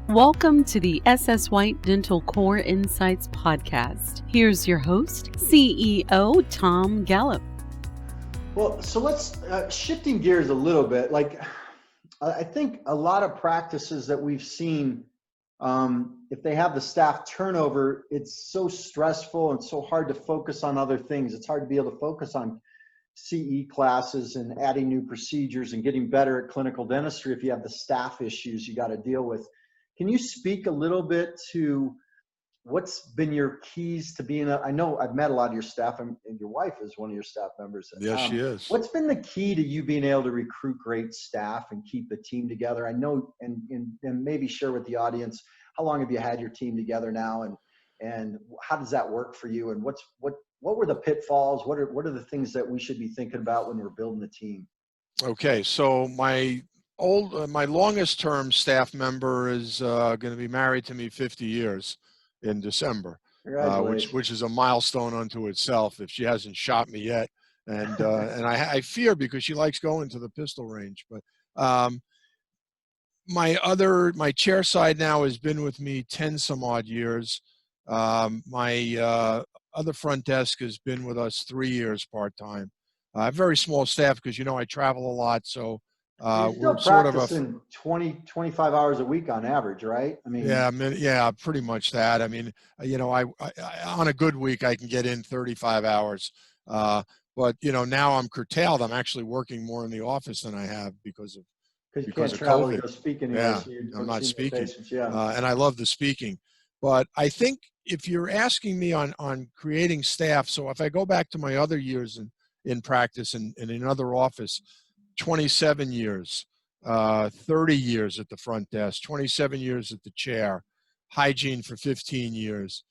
Welcome to the SS White Dental Core Insights podcast. Here's your host, CEO Tom Gallup. Well, so let's shifting gears a little bit. I think a lot of practices that we've seen, if they have the staff turnover, it's so stressful and so hard to focus on other things. It's hard to be able to focus on CE classes and adding new procedures and getting better at clinical dentistry if you have the staff issues you got to deal with. Can you speak a little bit to what's been your keys to being I know I've met a lot of your staff, and your wife is one of your staff members. Yes, she is. What's been the key to you being able to recruit great staff and keep the team together? I know, and maybe share with the audience, how long have you had your team together now, and how does that work for you? And what were the pitfalls? What are the things that we should be thinking about when we're building the team? Okay, so my longest term staff member is going to be married to me 50 years in December, which is a milestone unto itself if she hasn't shot me yet. And I fear, because she likes going to the pistol range. But my chair side now has been with me 10 some odd years. My other front desk has been with us 3 years part-time. I have a very small staff because, I travel a lot. So you're still practicing 20, 25 hours a week on average, right? I mean, yeah, pretty much that. I mean, I on a good week, I can get in 35 hours. But, now I'm curtailed. I'm actually working more in the office than I have because of travel, COVID. Go speak anyway, yeah, so I'm not speaking. Patients, yeah. And I love the speaking. But I think if you're asking me on creating staff, so if I go back to my other years in practice and in another office, 27 years, 30 years at the front desk, 27 years at the chair, hygiene for 15 years.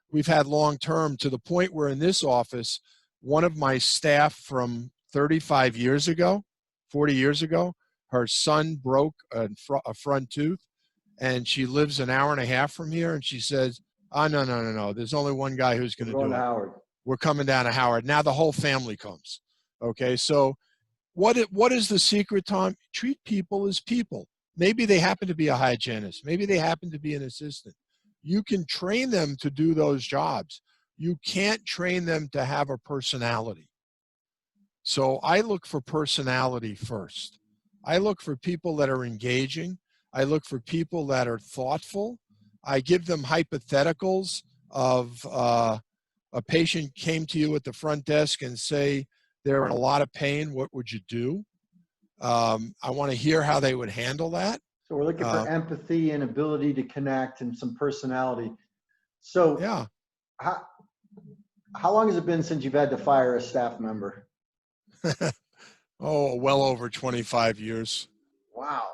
We've had long-term to the point where in this office, one of my staff from 35 years ago, 40 years ago, her son broke a front tooth, and she lives an hour and a half from here, and she says, "Oh, no. There's only one guy who's going to do it. Howard. We're coming down to Howard." Now the whole family comes. Okay, so what is the secret, Tom? Treat people as people. Maybe they happen to be a hygienist. Maybe they happen to be an assistant. You can train them to do those jobs. You can't train them to have a personality. So I look for personality first. I look for people that are engaging. I look for people that are thoughtful. I give them hypotheticals of a patient came to you at the front desk and say, they're in a lot of pain. What would you do? I want to hear how they would handle that. So we're looking for empathy and ability to connect and some personality. So yeah, how long has it been since you've had to fire a staff member? Oh, well over 25 years. Wow.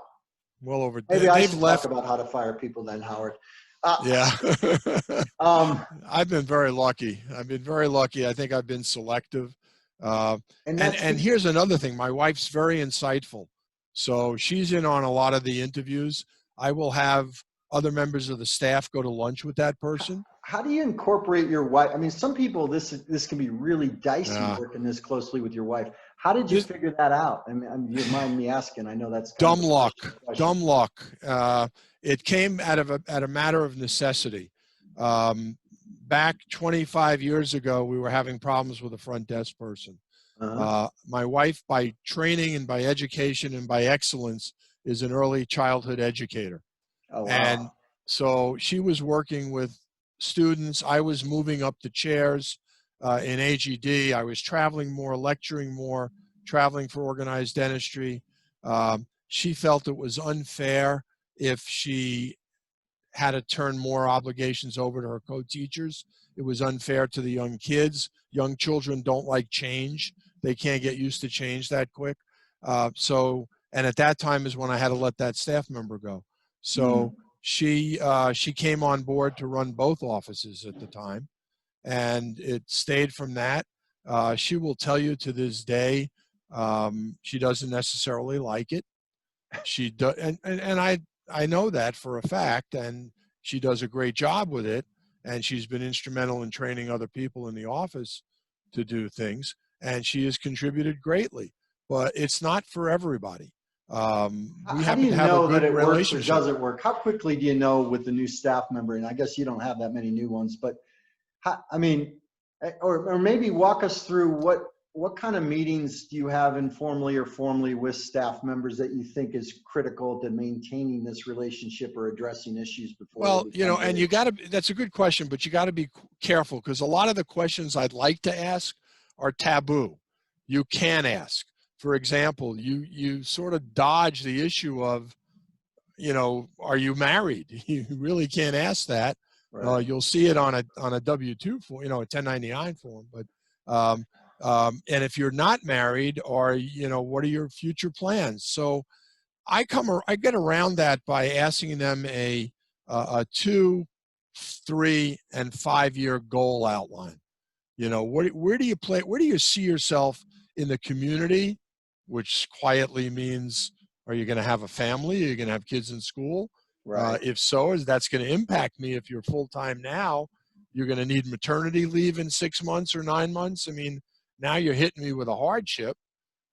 Well over. Maybe I should talk about how to fire people then, Howard. Yeah. I've been very lucky. I think I've been selective. And here's another thing. My wife's very insightful. So she's in on a lot of the interviews. I will have other members of the staff go to lunch with that person. How do you incorporate your wife? I mean, some people, this can be really dicey working this closely with your wife. How did you figure that out? I mean, you mind me asking? I know that's dumb luck. Dumb luck. It came out of a matter of necessity. Back 25 years ago, we were having problems with a front desk person. My wife, by training and by education and by excellence, is an early childhood educator. Oh, wow. And so she was working with students. I was moving up the chairs in AGD. I was traveling more, lecturing more, traveling for organized dentistry. She felt it was unfair if she had to turn more obligations over to her co-teachers. It was unfair to the young kids. Young children don't like change. They can't get used to change that quick. And at that time is when I had to let that staff member go. So she came on board to run both offices at the time, and it stayed from that. She will tell you to this day, she doesn't necessarily like it. She does, and I know that for a fact, and she does a great job with it, and she's been instrumental in training other people in the office to do things, and she has contributed greatly. But it's not for everybody. We How do happen you to have a know good that it works or relationship. doesn't work? How quickly do you know with the new staff member? And I guess you don't have that many new ones, but I mean, or maybe walk us through what kind of meetings do you have informally or formally with staff members that you think is critical to maintaining this relationship or addressing issues before Well, they you become know, and really. you got to, that's a good question, but you got to be careful because a lot of the questions I'd like to ask are taboo. You can ask. For example, you sort of dodge the issue of, you know, are you married? You really can't ask that. Right. You'll see it on a W-2 form, you know, a 1099 form. But and if you're not married, or you know, what are your future plans? So I get around that by asking them a 2, 3, and 5 year goal outline. You know, where do you play? Where do you see yourself in the community? Which quietly means, are you going to have a family? Are you going to have kids in school? Right. If so, is that's going to impact me? If you're full time now, you're going to need maternity leave in 6 months or 9 months. I mean, now you're hitting me with a hardship.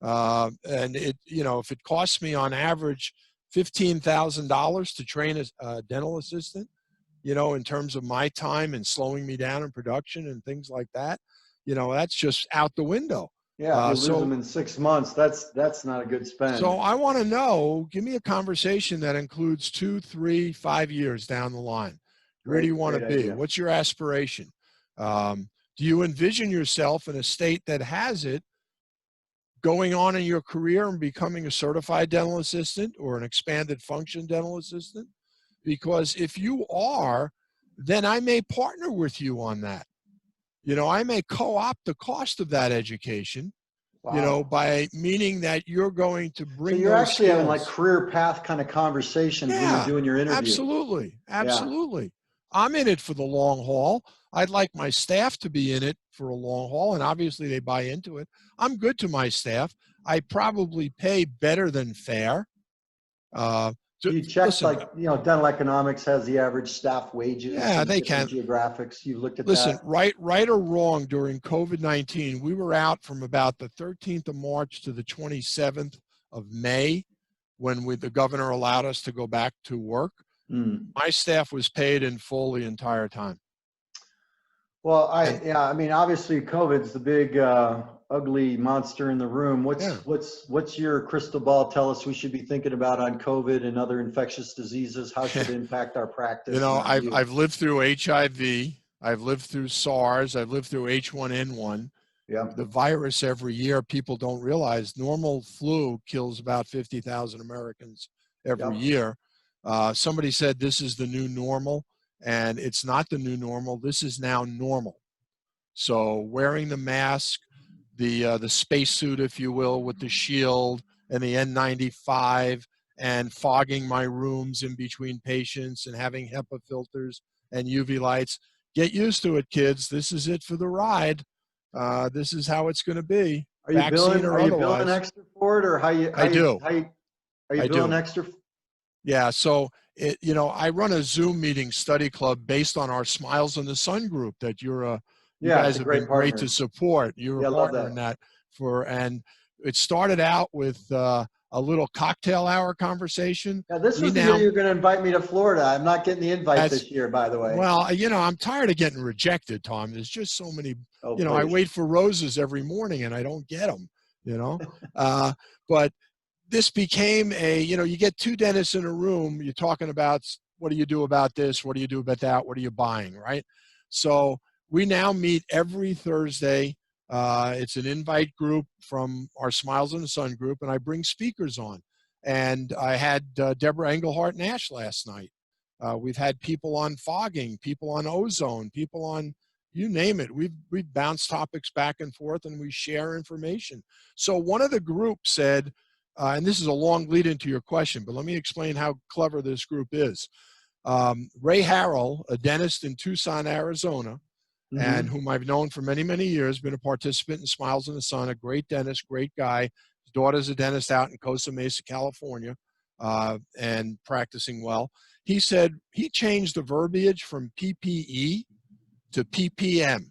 And it, you know, if it costs me on average $15,000 to train a dental assistant, you know, in terms of my time and slowing me down in production and things like that, you know, that's just out the window. Yeah. If you lose them So, in 6 months, that's not a good spend. so I want to know, give me a conversation that includes 2, 3, 5 years down the line. Where do you want to Great be? idea. What's your aspiration? Do you envision yourself in a state that has it going on in your career and becoming a certified dental assistant or an expanded function dental assistant? Because if you are, then I may partner with you on that. You know, I may co-opt the cost of that education, you know, Wow. by meaning that you're going to So bring you're those actually having like skills. career path kind of conversations when you're Yeah, doing your interview. absolutely. Yeah. Absolutely. I'm in it for the long haul. I'd like my staff to be in it for a long haul, and obviously they buy into it. I'm good to my staff. I probably pay better than fair. Uh, You checked, Listen, like, dental economics has the average staff wages yeah, in they different can. geographics. You looked at Listen, that? right or wrong, during COVID-19, we were out from about the 13th of March to the 27th of May when the governor allowed us to go back to work. Mm. My staff was paid in full the entire time. Well, And I mean, obviously COVID's the big, ugly monster in the room. yeah, What's your crystal ball tell us we should be thinking about on COVID and other infectious diseases? How should it impact our you practice and know, our view? I've lived through HIV, I've lived through SARS, I've lived through H1N1. Yeah. The virus every year, people don't realize normal flu kills about 50,000 Americans every Yep. year. Somebody said this is the new normal, and it's not the new normal. This is now normal. So wearing the mask, the spacesuit, if you will, with the shield and the N95, and fogging my rooms in between patients and having HEPA filters and UV lights. Get used to it, kids. This is it for the ride. This is how it's going to be, vaccine or Are you billing otherwise. extra for it, or I do. are you I billing do. extra? Yeah. So, you know, I run a Zoom meeting study club based on our Smiles in the Sun group that you Yeah, it's guys a have been great great to partner. support. You're a Yeah, I love partner in that. that and it started out with a little cocktail hour conversation. Yeah, this We was the year now, you were going to invite me to Florida. I'm not getting the invite that's, this year, by the way. well, you know, I'm tired of getting rejected, Tom. There's just so many, Oh, you know, I please. wait for roses every morning and I don't get them, you know. But this became you know, you get two dentists in a room, you're talking about what do you do about this? What do you do about that? What are you buying, right? So we now meet every Thursday. It's an invite group from our Smiles in the Sun group, and I bring speakers on. And I had Deborah Engelhart Nash last night. We've had people on fogging, people on ozone, people on you name it. We've bounced topics back and forth, and we share information. So one of the groups said, and this is a long lead into your question, but let me explain how clever this group is. Ray Harrell, a dentist in Tucson, Arizona, and Hmm. whom I've known for many, many years, been a participant in Smiles in the Sun, a great dentist, great guy. His daughter's a dentist out in Costa Mesa, California, and practicing well. He said he changed the verbiage from PPE to PPM.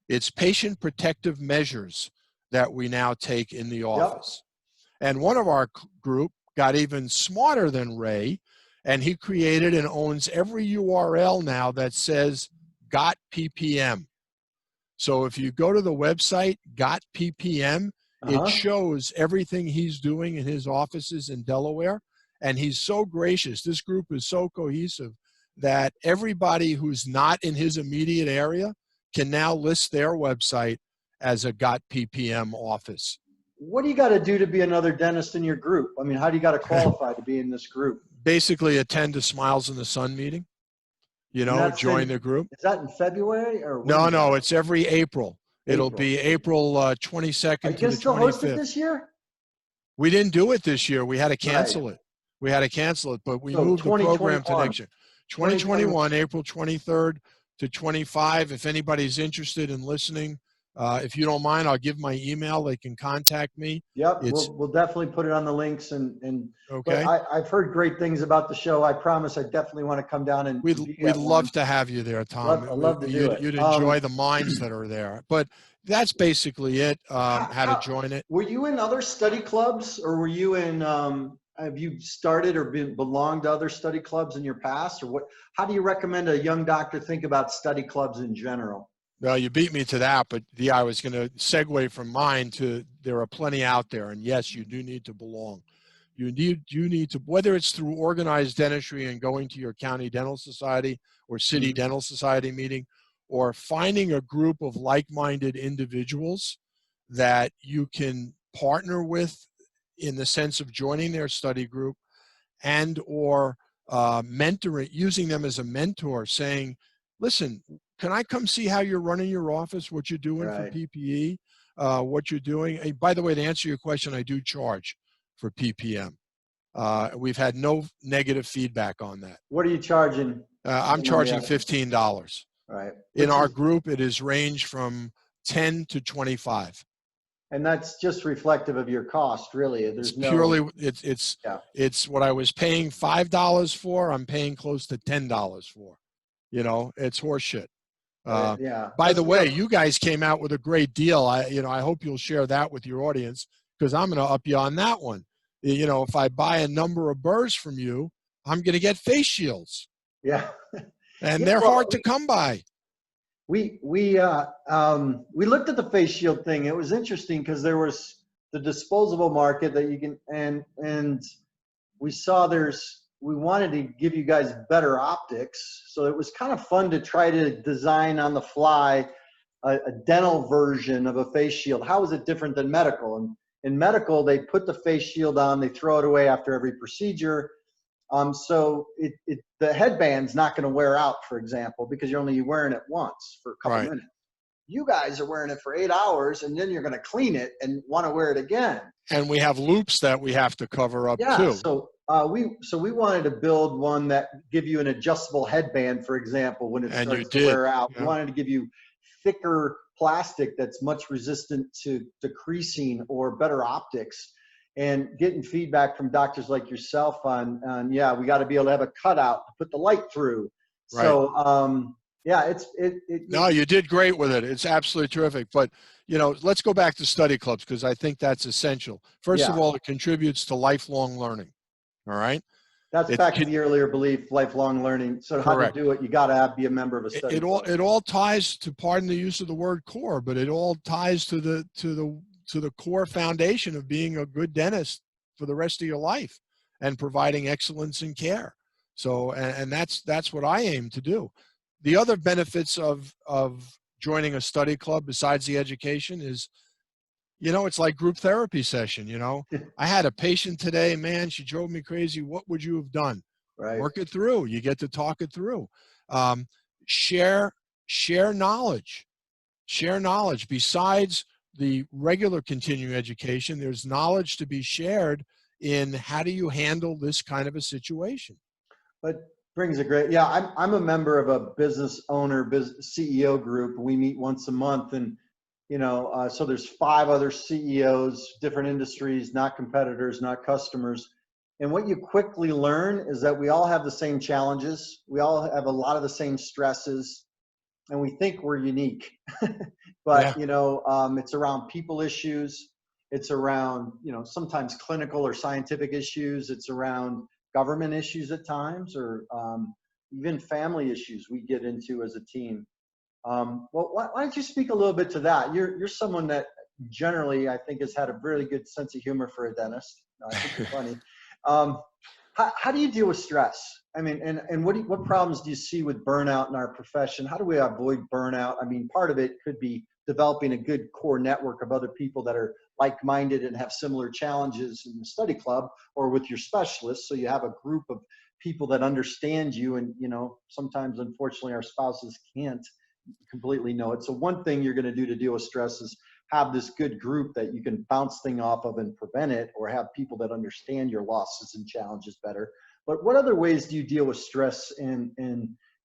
It's patient protective measures that we now take in the Yep. office. And one of our group got even smarter than Ray, and he created and owns every URL now that says Got PPM. So if you go to the website, Got PPM, it shows everything he's doing in his offices in Delaware. And he's so gracious. This group is so cohesive that everybody who's not in his immediate area can now list their website as a Got PPM office. What do you got to do to be another dentist in your group? I mean, how do you got to qualify to be in this group? Basically attend a Smiles in the Sun meeting, you know, join the group. Is that in February or? No, it's every April. It'll be April 22nd to the 25th. Are you still host it this year? We didn't do it this year. We had to cancel it. We had to cancel it, but we moved the program to next year. 2021, April 23rd to 25. If anybody's interested in listening, if you don't mind, I'll give my email. They can contact me. Yep, we'll definitely put it on the links. And okay. I've heard great things about the show. I promise I definitely want to come down and we'd love to have you there, Tom. I'd love to do it. You'd enjoy the minds that are there. But that's basically it, how to join it. Were you in other study clubs, or were you in, have you started or belonged to other study clubs in your past? Or what? How do you recommend a young doctor think about study clubs in general? Well, you beat me to that, but I was going to segue from mine to there are plenty out there. And yes, you do need to belong. You need to, whether it's through organized dentistry and going to your county dental society or city dental society meeting, or finding a group of like-minded individuals that you can partner with in the sense of joining their study group, and or mentoring, using them as a mentor, saying, listen, can I come see how you're running your office, what you're doing for PPE, what you're doing? Hey, by the way, to answer your question, I do charge for PPM. We've had no negative feedback on that. What are you charging? I'm charging $15. Right. In our group, it is range from 10 to 25. And that's just reflective of your cost, really. There's it's what I was paying $5 for, I'm paying close to $10 for. You know, it's horseshit. By the way, you guys came out with a great deal. I hope you'll share that with your audience, because I'm going to up you on that one. You know, if I buy a number of burrs from you, I'm going to get face shields. Yeah. And they're hard to come by. We looked at the face shield thing. It was interesting because there was the disposable market that you can, and we saw we wanted to give you guys better optics. So it was kind of fun to try to design on the fly a dental version of a face shield. How is it different than medical? And in medical, they put the face shield on, they throw it away after every procedure. So the headband's not going to wear out, for example, because you're only wearing it once for a couple minutes. You guys are wearing it for 8 hours, and then you're going to clean it and want to wear it again. And we have loops that we have to cover up too. So we wanted to build one that give you an adjustable headband, for example, when it starts to wear out. We wanted to give you thicker plastic that's much resistant to creasing, or better optics. And getting feedback from doctors like yourself on we got to be able to have a cutout to put the light through. Right. So no, you did great with it. It's absolutely terrific. But you know, let's go back to study clubs, because I think that's essential. First of all, it contributes to lifelong learning. All right. That's back to the earlier belief, lifelong learning. So how to do it, you got to be a member of a study club. It all ties to, pardon the use of the word core, but it all ties to the core foundation of being a good dentist for the rest of your life and providing excellence in care. So, and that's what I aim to do. The other benefits of joining a study club besides the education is, you know, it's like group therapy session. You know, I had a patient today, man, she drove me crazy. What would you have done? Right. Work it through. You get to talk it through. Share knowledge. Share knowledge. Besides the regular continuing education, there's knowledge to be shared in how do you handle this kind of a situation. But brings a great, I'm a member of a business CEO group. We meet once a month, and you know, so there's 5 other CEOs, different industries, not competitors, not customers. And what you quickly learn is that we all have the same challenges. We all have a lot of the same stresses, and we think we're unique. But, you know, it's around people issues. It's around, sometimes clinical or scientific issues. It's around government issues at times, or even family issues we get into as a team. Well, why don't you speak a little bit to that? You're someone that generally, I think, has had a really good sense of humor for a dentist. I think you're funny. How do you deal with stress? I mean, and what problems do you see with burnout in our profession? How do we avoid burnout? I mean, part of it could be developing a good core network of other people that are like-minded and have similar challenges in the study club or with your specialists. So you have a group of people that understand you, and sometimes, unfortunately, our spouses can't completely know it. So one thing you're going to do to deal with stress is have this good group that you can bounce thing off of and prevent it, or have people that understand your losses and challenges better. But what other ways do you deal with stress, and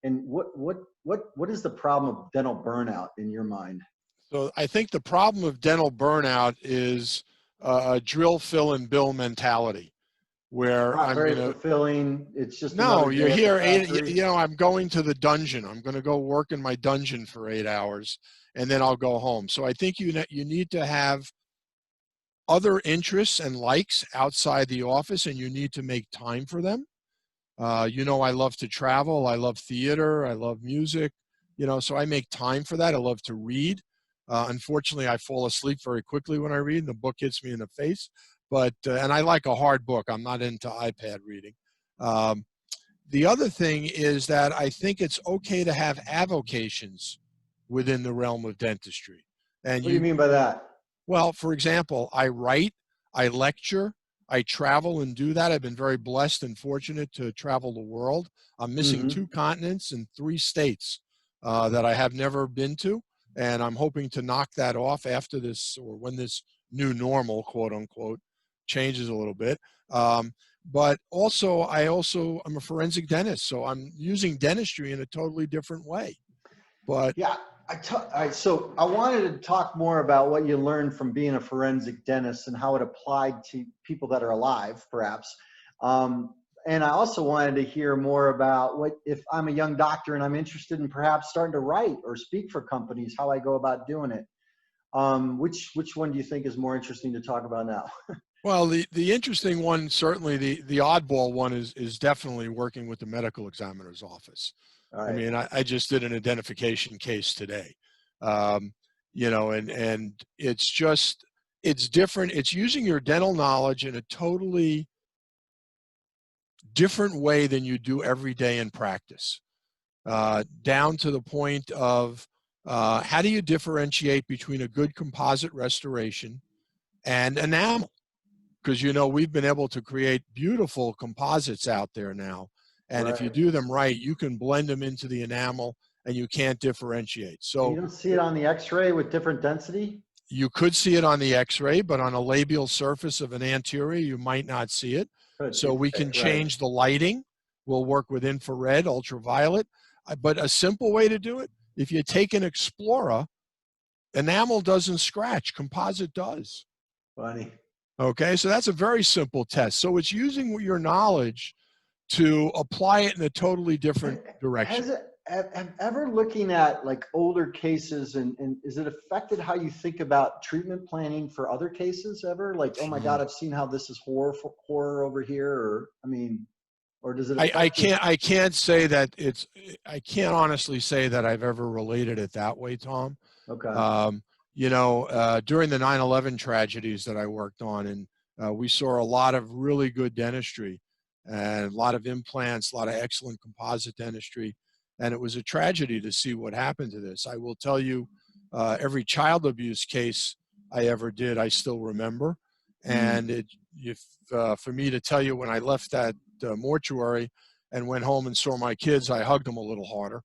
what is the problem of dental burnout in your mind? So I think the problem of dental burnout is a drill, fill, and bill mentality, where Not I'm very going to, fulfilling. It's just no, another you're day at the here, factory. I'm going to the dungeon. I'm going to go work in my dungeon for 8 hours, and then I'll go home. So I think you need to have other interests and likes outside the office, and you need to make time for them. I love to travel. I love theater. I love music. So I make time for that. I love to read. Unfortunately, I fall asleep very quickly when I read, and the book hits me in the face. But and I like a hard book. I'm not into iPad reading. Um, the other thing is that I think it's okay to have avocations within the realm of dentistry. And What do you mean by that? well, for example, I write, I lecture, I travel and do that. I've been very blessed and fortunate to travel the world. I'm missing Mm-hmm. 2 continents and 3 states that I have never been to. And I'm hoping to knock that off after this, or when this new normal, quote unquote, changes a little bit. But also, I'm a forensic dentist, so I'm using dentistry in a totally different way. But Yeah, so I wanted to talk more about what you learned from being a forensic dentist and how it applied to people that are alive, perhaps. And I also wanted to hear more about what, if I'm a young doctor and I'm interested in perhaps starting to write or speak for companies, how I go about doing it. Which one do you think is more interesting to talk about now? well, the interesting one, certainly the oddball one, is definitely working with the medical examiner's office. All I right. mean, I just did an identification case today, um, and it's different. It's using your dental knowledge in a totally different way than you do every day in practice, down to the point of how do you differentiate between a good composite restoration and enamel? Because we've been able to create beautiful composites out there now, and if you Right. do them right, you can blend them into the enamel and you can't differentiate. And So you don't see it on the x-ray with different density? you could see it on the x-ray, but on a labial surface of an anterior you might not see it. But So it's we thick, can right. change the lighting. We'll work with infrared, ultraviolet. But a simple way to do it, if you take an Explorer, enamel doesn't scratch, composite does. Funny. Okay, so that's a very simple test. So it's using your knowledge to apply it in a totally different direction. Has it ever looking at like older cases, and is it affected how you think about treatment planning for other cases ever? Like, oh my God, I've seen how this is horror over here, or I mean, or does it I affect your? can't say that I can't honestly say that I've ever related it that way, Tom. Okay. Um, during the 9/11 tragedies that I worked on, and we saw a lot of really good dentistry and a lot of implants, a lot of excellent composite dentistry. And it was a tragedy to see what happened to this. I will tell you, every child abuse case I ever did, I still remember. And for me to tell you, when I left that mortuary and went home and saw my kids, I hugged them a little harder.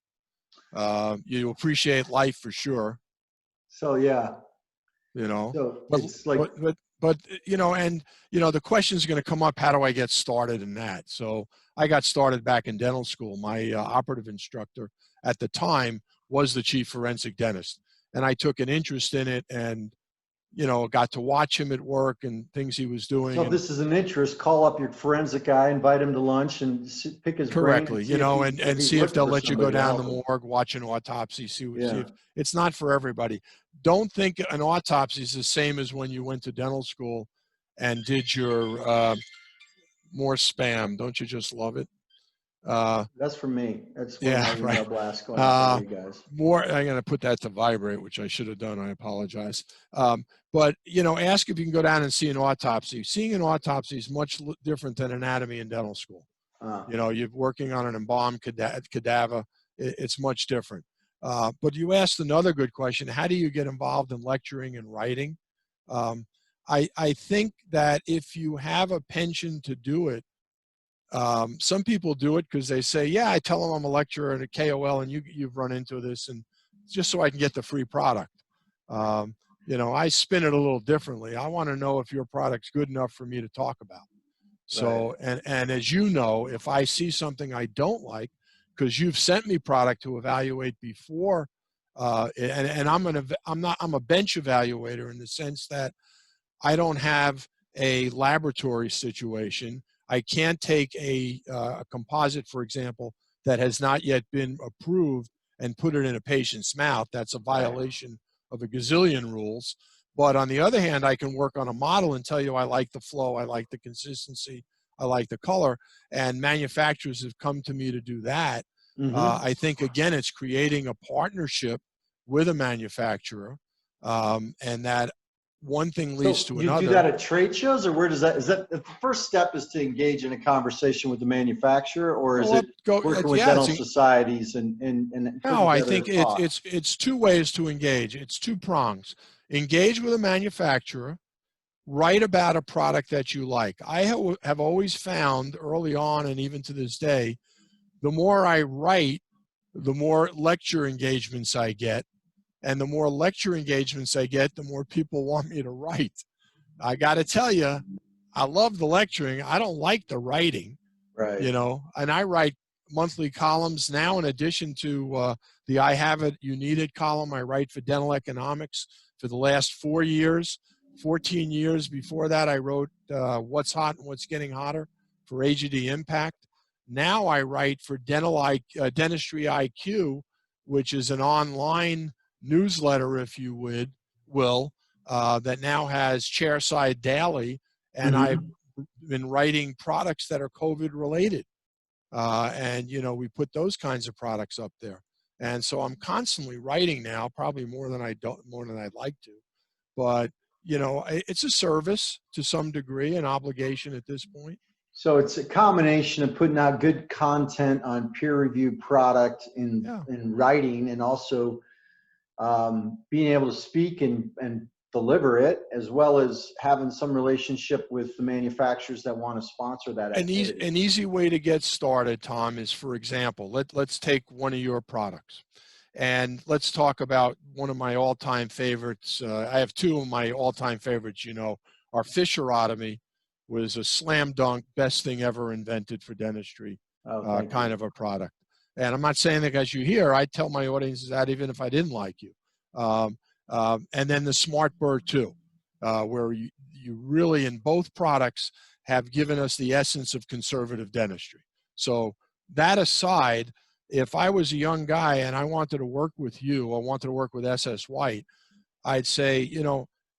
You appreciate life for sure. So yeah. you know So but it's like, the question is going to come up, how do I get started in that? So I got started back in dental school. My operative instructor at the time was the chief forensic dentist, and I took an interest in it, and got to watch him at work and things he was doing. So if And this is an interest, call up your forensic guy, invite him to lunch, and pick his brain and correctly, see if and he's see if looking they'll for let you go somebody to down the help him. morgue, watch an autopsy, see Yeah. if it's not for everybody. Don't think an autopsy is the same as when you went to dental school and did your more spam. Don't you just love it? That's for me. That's one of Yeah, my right. email blasts going out to you guys. More, I'm going to put that to vibrate, which I should have done. I apologize. But, ask if you can go down and see an autopsy. Seeing an autopsy is much different than anatomy in dental school. You're working on an embalmed cadaver. It's much different. But you asked another good question. How do you get involved in lecturing and writing? I think that if you have a penchant to do it, some people do it because they say, yeah, I tell them I'm a lecturer and a KOL, and you've run into this, and just so I can get the free product. I spin it a little differently. I want to know if your product's good enough for me to talk about. So, Right. and as you know, if I see something I don't like, because you've sent me product to evaluate before, and I'm a bench evaluator in the sense that I don't have a laboratory situation. I can't take a composite, for example, that has not yet been approved and put it in a patient's mouth. That's a violation of a gazillion rules. But on the other hand, I can work on a model and tell you I like the flow, I like the consistency, I like the color. And manufacturers have come to me to do that. I think, again, it's creating a partnership with a manufacturer, and that one thing leads to you another. do that at trade shows, or where does that, is that the first step is to engage in a conversation with the manufacturer, or is it working with dental societies and no, I think it's two ways to engage. It's two prongs. Engage with a manufacturer, write about a product that you like. I have always found early on, and even to this day, the more I write, the more lecture engagements I get. And the more lecture engagements I get, the more people want me to write. I got to tell you, I love the lecturing. I don't like the writing, right. And I write monthly columns now in addition to the I Have It, You Need It column. I write for Dental Economics for the last 4 years. 14 years before that, I wrote What's Hot and What's Getting Hotter for AGD Impact. Now I write for Dentistry IQ, which is an online newsletter, if you will, that now has Chairside Daily, and I've been writing products that are COVID related, and we put those kinds of products up there, and so I'm constantly writing now, probably more than I'd like to, but it's a service to some degree, an obligation at this point. So it's a combination of putting out good content on peer-reviewed product in writing, and also being able to speak and deliver it, as well as having some relationship with the manufacturers that want to sponsor that activity. An easy way to get started, Tom, is, for example, let's take one of your products, and let's talk about one of my all-time favorites. I have two of my all-time favorites. Our fissurotomy was a slam dunk, best thing ever invented for dentistry, kind of a product. And I'm not saying that as you hear, I tell my audiences that even if I didn't like you. And then the Smart Bird 2, where you really, in both products, have given us the essence of conservative dentistry. So that aside, if I was a young guy and I wanted to work with you, or wanted to work with SS White, I'd say,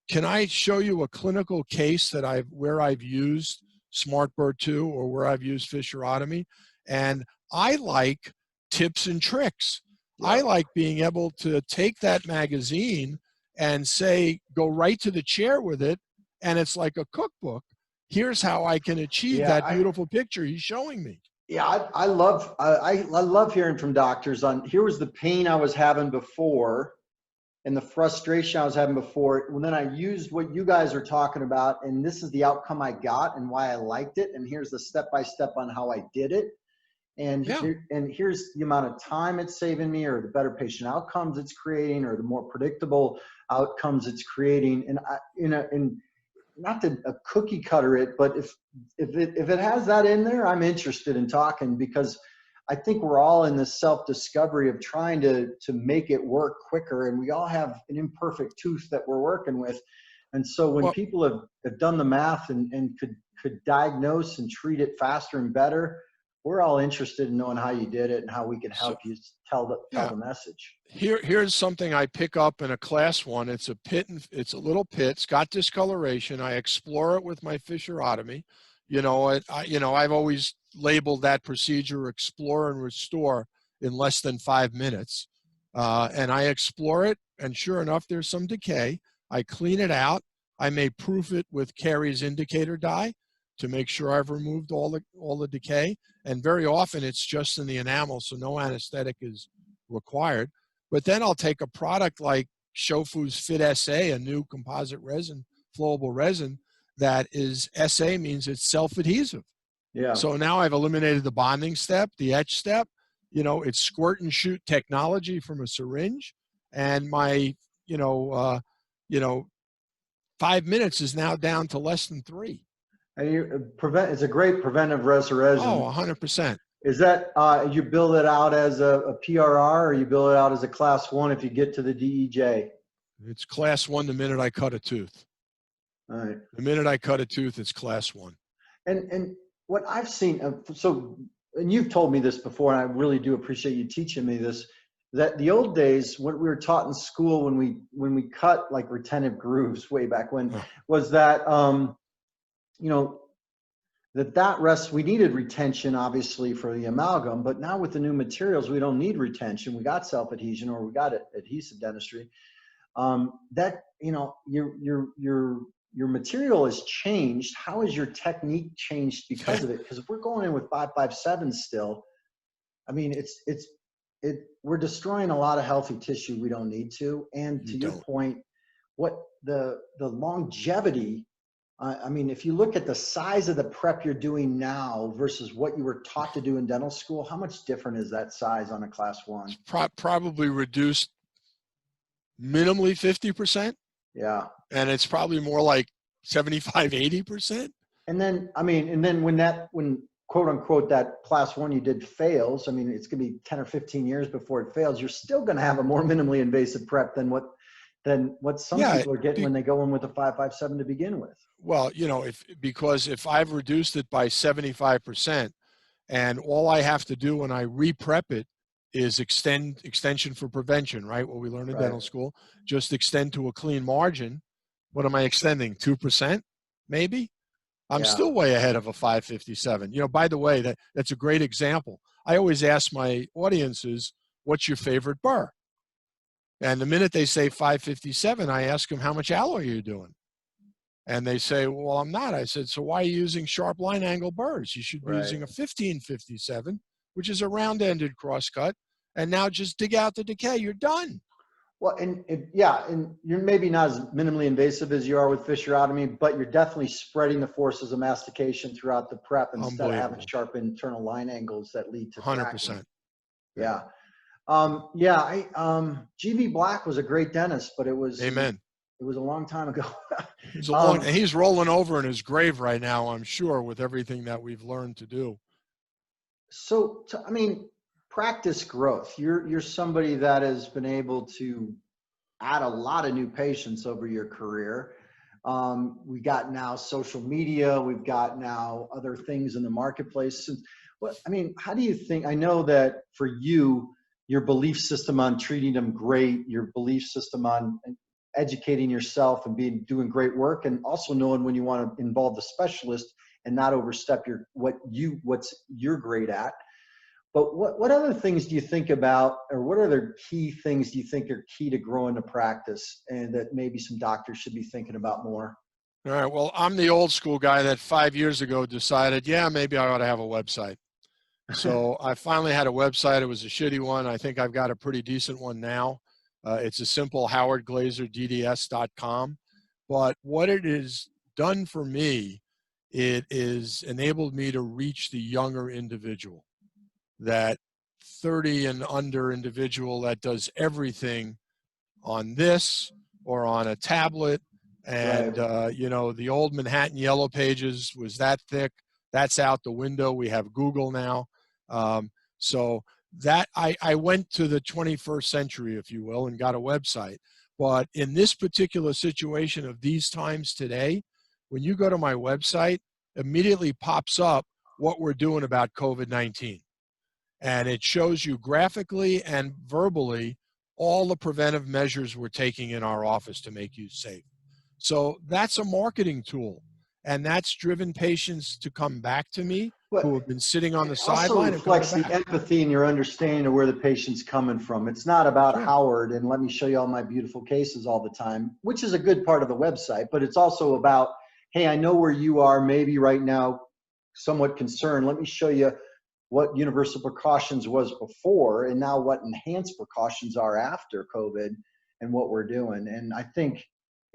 can I show you a clinical case where I've used Smart Bird 2 or where I've used fissurotomy? And I like tips and tricks. Yeah. I like being able to take that magazine and say, go right to the chair with it, and it's like a cookbook. Here's how I can achieve that beautiful picture he's showing me. Yeah, I love hearing from doctors on, here was the pain I was having before and the frustration I was having before. And then I used what you guys are talking about, and this is the outcome I got and why I liked it. And here's the step-by-step on how I did it. And, here's the amount of time it's saving me, or the better patient outcomes it's creating, or the more predictable outcomes it's creating. And not to cookie cutter it, but if it has that in there, I'm interested in talking, because I think we're all in this self-discovery of trying to make it work quicker, and we all have an imperfect tooth that we're working with. And so when Well, people have done the math and could diagnose and treat it faster and better, we're all interested in knowing how you did it and how we can so help you tell yeah. the message. Here's something I pick up in a class 1. It's a pit, and it's a little pit. It's got discoloration. I explore it with my fissurotomy. I've always labeled that procedure explore and restore in less than 5 minutes. And I explore it, and sure enough, there's some decay. I clean it out. I may proof it with Carey's indicator dye to make sure I've removed all the decay. And very often it's just in the enamel, so no anesthetic is required. But then I'll take a product like Shofu's Fit SA, a new composite resin, flowable resin, that is SA means it's self-adhesive. Yeah. So now I've eliminated the bonding step, the etch step. It's squirt and shoot technology from a syringe, and my 5 minutes is now down to less than 3. And it's a great preventive resin. Oh, 100%. Is that you build it out as a PRR, or you build it out as a class 1 if you get to the DEJ? It's class 1 the minute I cut a tooth. All right. The minute I cut a tooth, it's class 1. And what I've seen, and you've told me this before, and I really do appreciate you teaching me this, that the old days, when we were taught in school, when we cut like retentive grooves way back when, was that, we needed retention obviously for the amalgam, but now with the new materials, we don't need retention. We got self-adhesion, or we got adhesive dentistry. Your material has changed. How has your technique changed because of it? Because if we're going in with 5.57 still, I mean, we're destroying a lot of healthy tissue we don't need to. And to your point, what the longevity, I mean, if you look at the size of the prep you're doing now versus what you were taught to do in dental school, how much different is that size on a class 1? Probably reduced minimally 50%. Yeah. And it's probably more like 75, 80%. And then when quote unquote that class 1 you did fails, I mean, it's going to be 10 or 15 years before it fails. You're still going to have a more minimally invasive prep than what some people are getting when they go in with a 5.57 to begin with. Well, because if I've reduced it by 75%, and all I have to do when I re-prep it is extension for prevention, right? What we learned in dental school, just extend to a clean margin. What am I extending? 2%, maybe? I'm still way ahead of a 5.57. By the way, that's a great example. I always ask my audiences, what's your favorite burr? And the minute they say 5.57, I ask them, how much alloy are you doing? And they say, well, I'm not. I said, so why are you using sharp line angle burrs? You should be using a 15.57, which is a round-ended crosscut. And now just dig out the decay. You're done. Well, and you're maybe not as minimally invasive as you are with fissurotomy, but you're definitely spreading the forces of mastication throughout the prep instead of having sharp internal line angles that lead to 100%. cracking. Yeah. GV Black was a great dentist, but it was Amen. It was a long time ago. And he's rolling over in his grave right now, I'm sure, with everything that we've learned to do. So I mean, practice growth. You're somebody that has been able to add a lot of new patients over your career. We got now social media. We've got now other things in the marketplace. How do you think? I know that for you, your belief system on treating them great, your belief system on educating yourself and doing great work, and also knowing when you want to involve the specialist and not overstep what you're great at. But what other things do you think about, or what other key things do you think are key to growing the practice, and that maybe some doctors should be thinking about more? All right. Well, I'm the old school guy that 5 years ago decided, maybe I ought to have a website. So I finally had a website. It was a shitty one. I think I've got a pretty decent one now. It's a simple howardglazerdds.com. But what it has done for me, it is enabled me to reach the younger individual, that 30 and under individual that does everything on this or on a tablet. And, the old Manhattan Yellow Pages was that thick. That's out the window. We have Google now. So that I went to the 21st century, if you will, and got a website. But in this particular situation of these times today, when you go to my website, immediately pops up what we're doing about COVID-19. And it shows you graphically and verbally all the preventive measures we're taking in our office to make you safe. So that's a marketing tool. And that's driven patients to come back to me who have been sitting on the sideline. It also reflects the empathy and your understanding of where the patient's coming from. It's not about Howard and let me show you all my beautiful cases all the time, which is a good part of the website, but it's also about, hey, I know where you are maybe right now somewhat concerned. Let me show you what universal precautions was before and now what enhanced precautions are after COVID and what we're doing. And I think,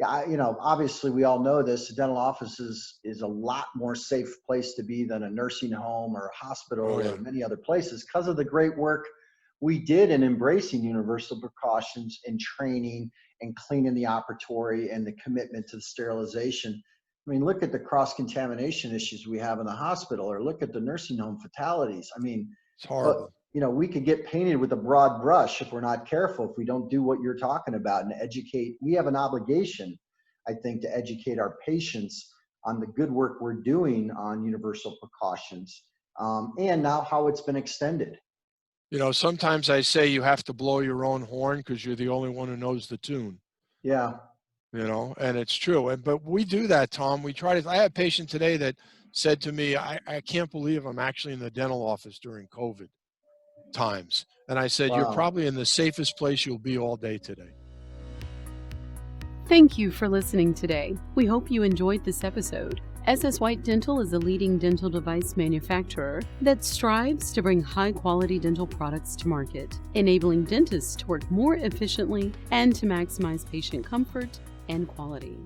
obviously we all know this, a dental office is a lot more safe place to be than a nursing home or a hospital or many other places because of the great work we did in embracing universal precautions and training and cleaning the operatory and the commitment to the sterilization. I mean, look at the cross-contamination issues we have in the hospital, or look at the nursing home fatalities. I mean, it's horrible. We could get painted with a broad brush if we're not careful, if we don't do what you're talking about and educate. We have an obligation, I think, to educate our patients on the good work we're doing on universal precautions, and now how it's been extended. Sometimes I say you have to blow your own horn because you're the only one who knows the tune. Yeah. And it's true. But we do that, Tom. We try to. I had a patient today that said to me, I can't believe I'm actually in the dental office during COVID times. And I said, You're probably in the safest place you'll be all day today. Thank you for listening today. We hope you enjoyed this episode. SS White Dental is a leading dental device manufacturer that strives to bring high-quality dental products to market, enabling dentists to work more efficiently and to maximize patient comfort and quality.